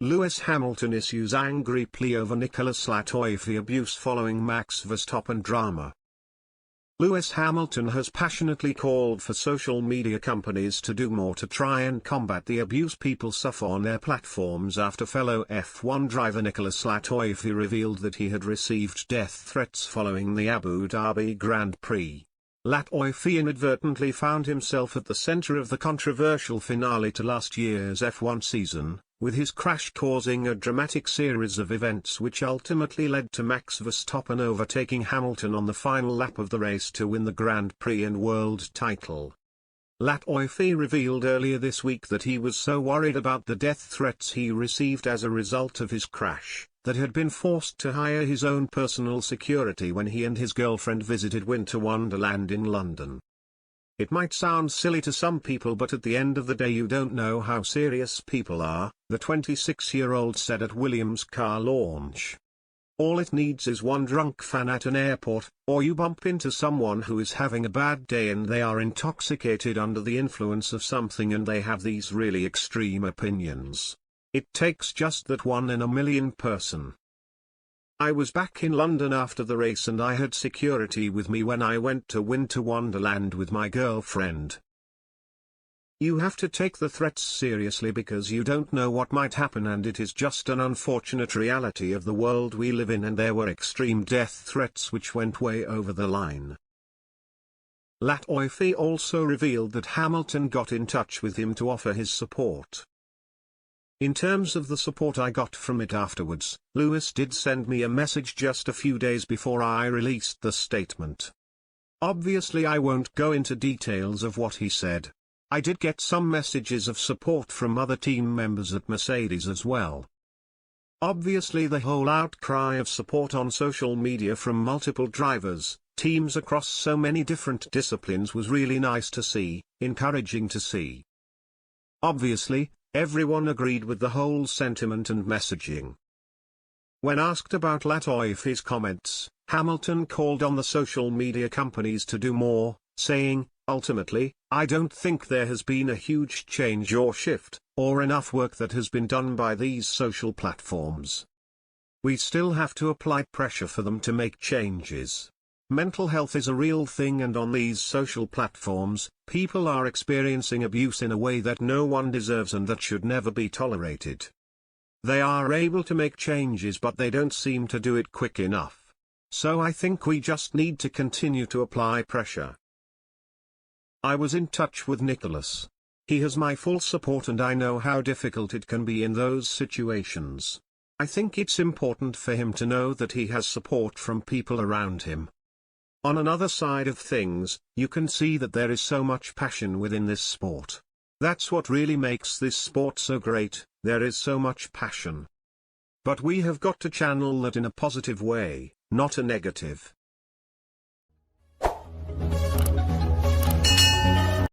Lewis Hamilton issues angry plea over Nicholas Latifi abuse following Max Verstappen drama. Lewis Hamilton has passionately called for social media companies to do more to try and combat the abuse people suffer on their platforms after fellow F1 driver Nicholas Latifi revealed that he had received death threats following the Abu Dhabi Grand Prix. Latifi inadvertently found himself at the center of the controversial finale to last year's F1 season, with his crash causing a dramatic series of events which ultimately led to Max Verstappen overtaking Hamilton on the final lap of the race to win the Grand Prix and world title. Latifi revealed earlier this week that he was so worried about the death threats he received as a result of his crash, that he had been forced to hire his own personal security when he and his girlfriend visited Winter Wonderland in London. It might sound silly to some people, but at the end of the day you don't know how serious people are, the 26-year-old said at Williams' car launch. All it needs is one drunk fan at an airport, or you bump into someone who is having a bad day and they are intoxicated under the influence of something and they have these really extreme opinions. It takes just that one in a million person. I was back in London after the race and I had security with me when I went to Winter Wonderland with my girlfriend. You have to take the threats seriously because you don't know what might happen, and it is just an unfortunate reality of the world we live in, and there were extreme death threats which went way over the line. Latifi also revealed that Hamilton got in touch with him to offer his support. In terms of the support I got from it afterwards, Lewis did send me a message just a few days before I released the statement. Obviously I won't go into details of what he said. I did get some messages of support from other team members at Mercedes as well. Obviously the whole outcry of support on social media from multiple drivers, teams across so many different disciplines was really nice to see, encouraging to see. Obviously, everyone agreed with the whole sentiment and messaging. When asked about Latifi's comments, Hamilton called on the social media companies to do more, saying, "Ultimately, I don't think there has been a huge change or shift, or enough work that has been done by these social platforms. We still have to apply pressure for them to make changes. Mental health is a real thing, and on these social platforms, people are experiencing abuse in a way that no one deserves and that should never be tolerated. They are able to make changes, but they don't seem to do it quick enough. So I think we just need to continue to apply pressure." I was in touch with Nicholas. He has my full support and I know how difficult it can be in those situations. I think it's important for him to know that he has support from people around him. On another side of things, you can see that there is so much passion within this sport. That's what really makes this sport so great, there is so much passion. But we have got to channel that in a positive way, not a negative.